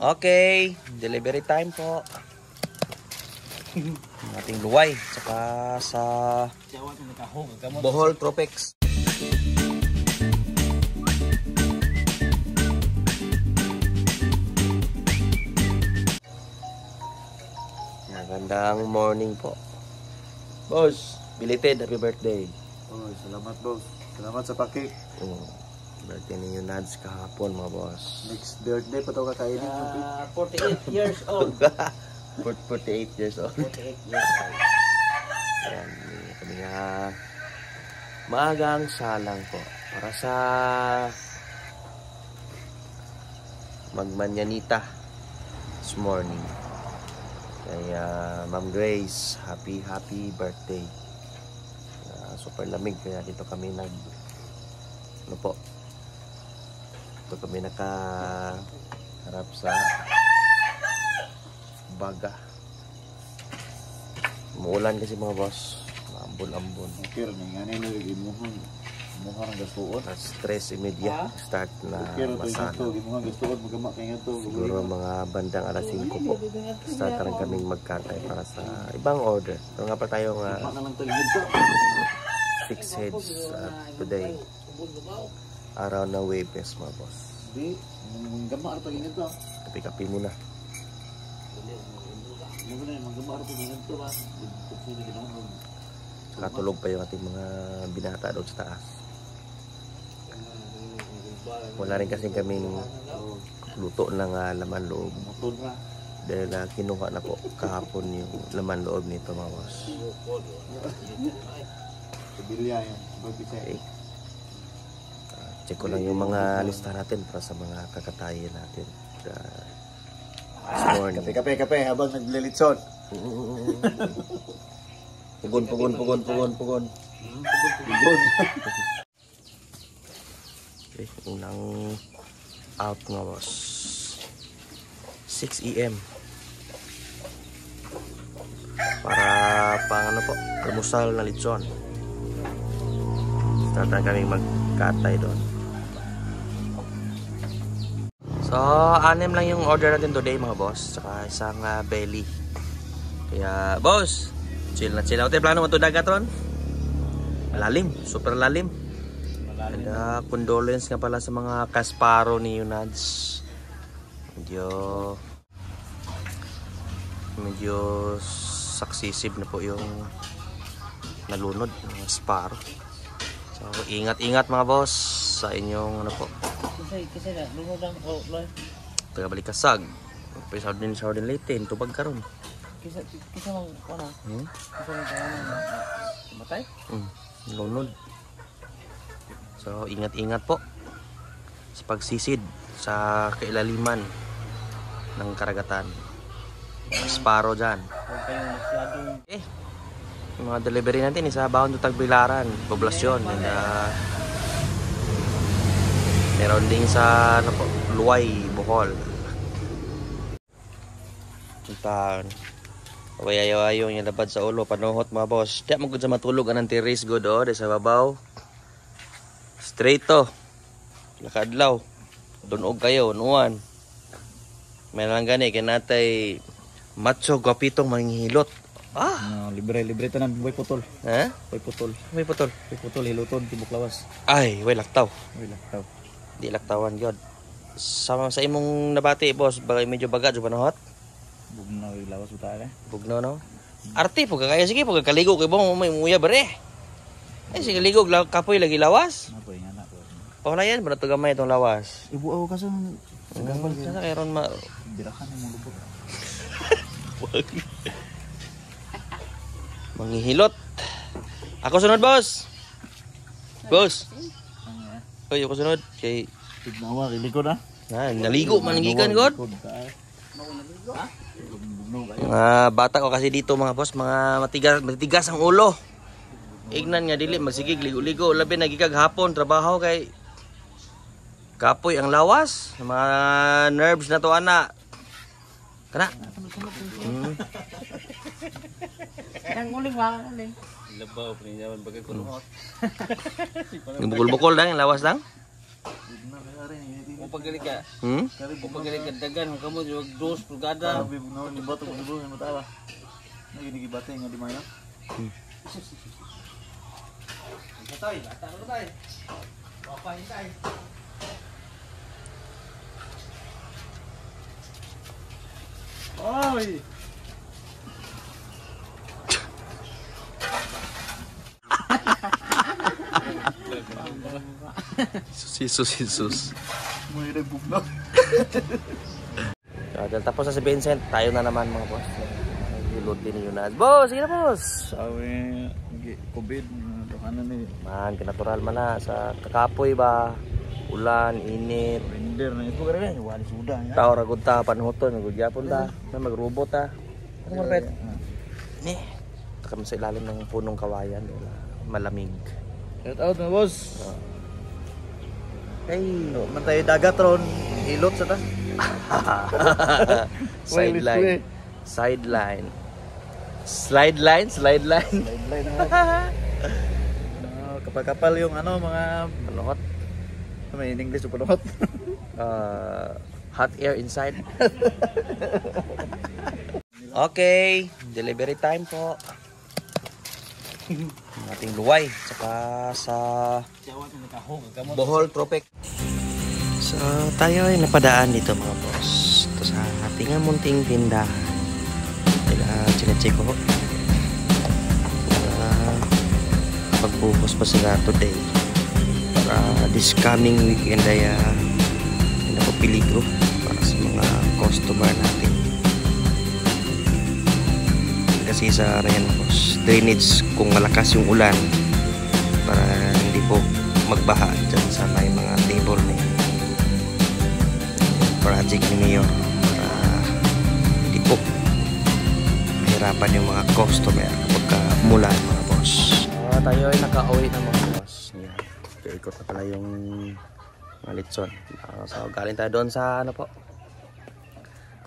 Okay, delivery time po. Ating luway saka sa Bohol Tropics. Magandang morning po. Boss, belated happy birthday. Oh, salamat boss. Salamat sa pakik. Birthday ni Yunads kahapon mga boss. Next birthday pa ito kakainin. 48 years old. 48 years old. 48 years old. Ayan, kami nga maagang salang po para sa magmanyanita this morning. Kaya Ma'am Grace, happy birthday. Super lamig kaya dito kami dito kami nakaharap sa baga. Umuulan kasi mga boss, ambon-ambon. Okay, nga nila imuhang ang gastuon. Stress immediate start na masana. Siguro mga bandang alas 5 po start na rin kaming magkatay para sa ibang order. So nga pa tayong 6 heads today. Araw na Webes mga boss. Kapi-kapi muna. Katulog pa yung ating mga binata doon sa taas. Wala rin kasi kaming luto ng laman loob. Dahil kinuha na po kahapon yung laman loob nito mga boss. Okay. Check ko lang yung mga lista natin para sa mga kakatayin natin. Kape habang naglilitsot. Pugon. Okay, unang out nga boss. 6 AM. Para pang ano po, almusal na lechon. Start na kami magkatay doon. So, 6 lang yung order natin today mga boss. Saka isang belly. Kaya, boss, chill na chill. Ako tayo plano mo ito dagatron. Malalim, super lalim. And, condolence nga pala sa mga Kasparo ni Yunads. Medyo successive na po yung nalunod ng Sparrow. So, ingat-ingat mga boss sa inyong ano po. Kasi na, lunod lang. Tagabalik kasag. Saudi Latin, tubag karon. Kisa mang ano? Kisa mang matay? Lunod. So, ingat-ingat po sa pagsisid sa kailaliman ng karagatan. Sparrow dyan. Yung mga delivery natin isa baon to Tagbilaran, poblasyon. And, meron din sa ano po, Luway, Bohol. Puntahan. Kawayayo yung labad sa ulo, panuhot mga boss. Diyan magod sa matulog anang tiris good o, sa babaw. Straight to. Lakadlaw. Dunog kayo, unuan. May lang gani, kinatay macho gwapitong manghihilot. Libre ito ng boy putol. Ha? Boy putol. May putol. Boy putol, hiluton, tibok lawas. Ay, way laktaw. Di laktawan yun. Sama sa imong nabati, boss, bagay medyo baga, dyan panahot? Bugnaw, lawas utala. Bugnaw, no? Arti, po kaya sige, po kaligo kay bong may muya bare. Ay, sige, ligo, kapoy lagi lawas. Napoy nga na po. Pawala yan, barato gamay itong lawas. Ibu ako kasi sagabal Sana kaya ron birakan yung mulubot. Manghihilot. Ako sunod, boss. Boss. Oy, ako sunod. Kay Tignawa, kiliko na. Naligo manangikan god. Bata ko kasi dito mga boss, mga matigas ang ulo. Ignan nga dili magsigig ligo-ligo, labi nagikag hapon trabaho kay kapoy ang lawas, mga nerves na to ana. Kana. Ang uling uling. Labaw, pinayaman bagay kulungot. Bukol-bukol lang, lawas lang. Na kaya rin. Kung pagaling ka, Hmm? kung pagaling ka dagan, kamu yung dos pulgada. Sabi mo na ni bato mo dulu mo tawa. Nagigibate nga di mayo. Toy, ata ko tayo. Papahin tayo. Oy. Jesus. May rebugno. Tapos na si Vincent, tayo na naman mga boss. Hilot din yun na. Boss, sige na boss. Sabi COVID dokanan ni Man, kinatural man na sa kakapoy ba. Ulan, init. render na ito kare wali sudah ya. Tao ragod ta, panhuton, nagudyapon ta. Na magrobot ta. Ano man pet? Ni. Taka sa ilalim ng punong kawayan. Malamig. Shout out na boss. Hey. Man tayo dagat ron. Hilot sa ta. Sideline. Sideline. Slide line. Kapal-kapal yung ano mga Panuhot. may in English panuhot. Hot air inside. Okay, delivery time po. Ating luway saka sa Bohol Tropic. So tayo ay napadaan dito mga boss. Ito sa ating munting tindahan. Chinecheck ko pagbuhos pa sila today para this coming weekend ay hindi ako peligro para sa mga customer natin kasi sa yan boss, drainage kung malakas yung ulan para hindi po magbaha dyan sa may mga table na yan project ni Mayor para hindi po mahirapan yung mga customer kapag mulan mga boss. Tayo ay naka-uwi ng mga boss. Yan. Ikot na pala yung mga litson. So galing tayo doon sa ano po,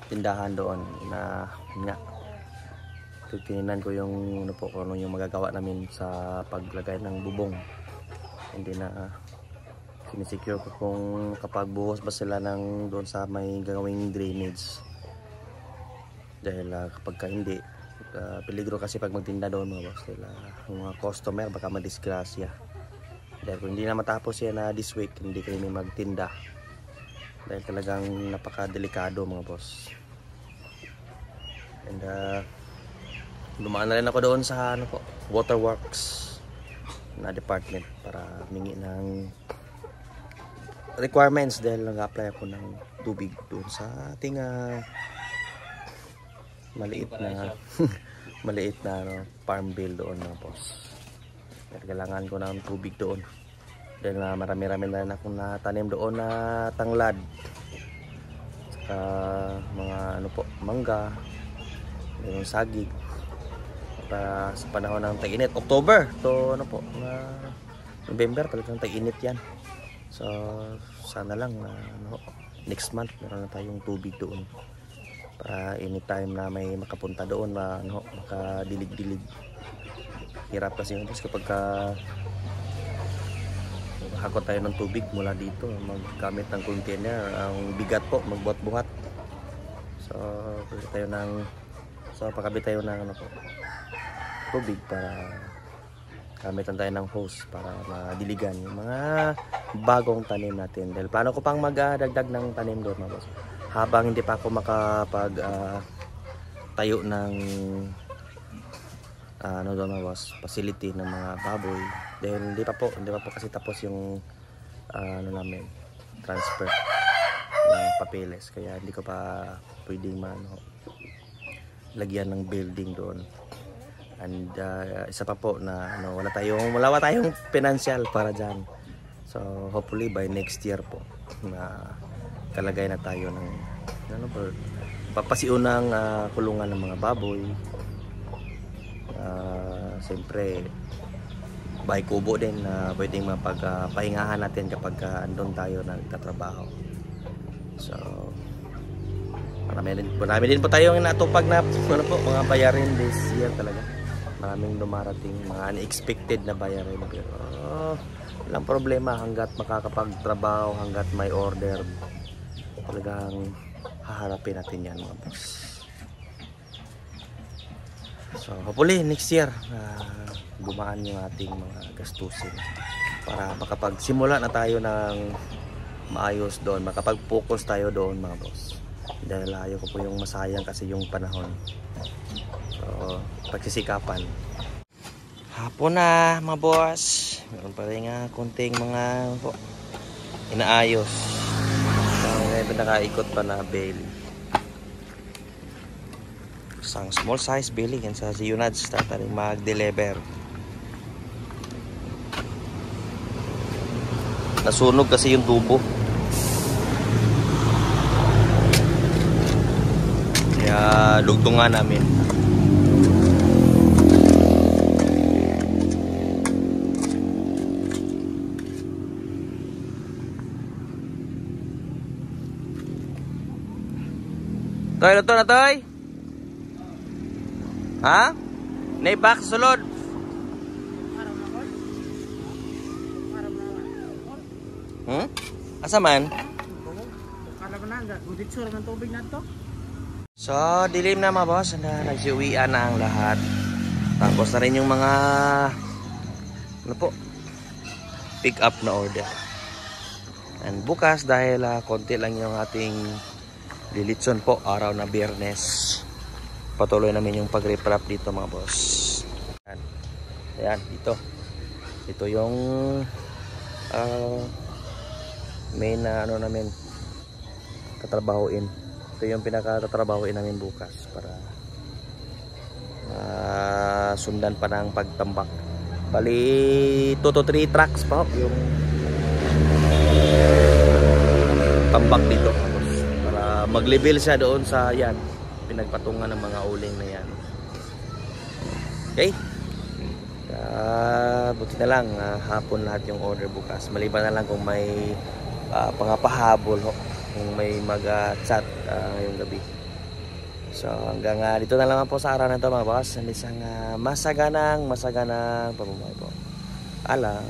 tindahan doon na nga. Tininan ko yung ano po, kung ano yung magagawa namin sa paglagay ng bubong. Hindi na sinisecure ko kung kapag buhos ba sila ng doon sa may gagawing drainage. Dahil kapag ka hindi, peligro kasi pag magtinda doon mga boss, dahil mga customer baka madisgrasya. Dahil kung hindi na matapos yan na this week, hindi kayo may magtinda. Dahil talagang napaka-delikado mga boss. And dumaan na rin ako doon sa ano po, waterworks na department para humingi ng requirements dahil nag-apply ako ng tubig doon sa ating maliit na ano, farm bill doon mga boss. Kailangan ko ng tubig doon dahil marami-rami na rin akong natanim doon na tanglad saka mga ano po, mangga, yung saging para sa panahon ng tag-init, October to ano po, November talagang tag-init yan. So sana lang ano, next month meron na tayong tubig doon para anytime na may makapunta doon ano, makadilig-dilig. Hirap kasi yung kapag hakot tayo ng tubig mula dito, maggamit ng container, ang bigat po, magbuhat-buhat. So pakabit tayo ng ano po, tubig para gamitan tayo ng hose para madiligan yung mga bagong tanim natin. Dahil plano ko pang magdagdag ng tanim doon mga boss. Habang hindi pa ako makapag tayo ng ano doon mga boss, facility ng mga baboy. Dahil hindi pa po kasi tapos yung ano namin, transfer ng papeles. Kaya hindi ko pa pwedeng lagyan ng building doon. And isa pa po na ano, wala tayong financial para dyan. So hopefully by next year po na kalagay na tayo ng ano po, papasiunang kulungan ng mga baboy. Siyempre bahay kubo din na pwedeng mapagpahingahan natin kapag andun tayo nagtatrabaho. So marami din po tayong natupag na ano po, mga bayarin this year talaga. Maraming dumarating, mga unexpected na bayarin. Pero walang problema hanggat makakapagtrabaho, hanggat may order. Talagang haharapin natin yan mga boss. So hopefully next year gumaan yung ating mga gastusin para makapagsimula na tayo ng maayos doon, makapag-focus tayo doon mga boss. Dahil ayaw ko po yung masayang kasi yung panahon. So pagsisikapan. Hapon na mga boss. Meron pa rin nga kunting mga inaayos. So nakaikot pa na belly. Isang small size belly yan sa Unads tataling mag-deliver. Nasunog kasi yung tubo. Kaya lugtungan namin. Toy, luto na toy? Ha? Naibak sulod. Asa man? So, dilim na mga boss. Nagsiuwian na ang lahat. Tapos na rin yung mga pick up na order. And bukas dahil konti lang yung ating lilitson po, araw na Biyernes. Patuloy namin yung pag-reprap dito mga boss. Ayan, dito. Ito yung main na namin tatrabahuin. Ito yung pinakatatrabahuin namin bukas para sundan pa ng pagtambak. Bali 2 to 3 trucks pa yung tambak dito mga boss. Para mag-level siya doon sa yan pinagpatungan ng mga uling na yan. Okay? Buti na lang hapon lahat yung order bukas. Maliban na lang kung may pangapahabol kung may mag-chat ngayong gabi. So hanggang dito na lang po sa araw na ito mga boss. Isang masaganang pamumuhay po. Alam.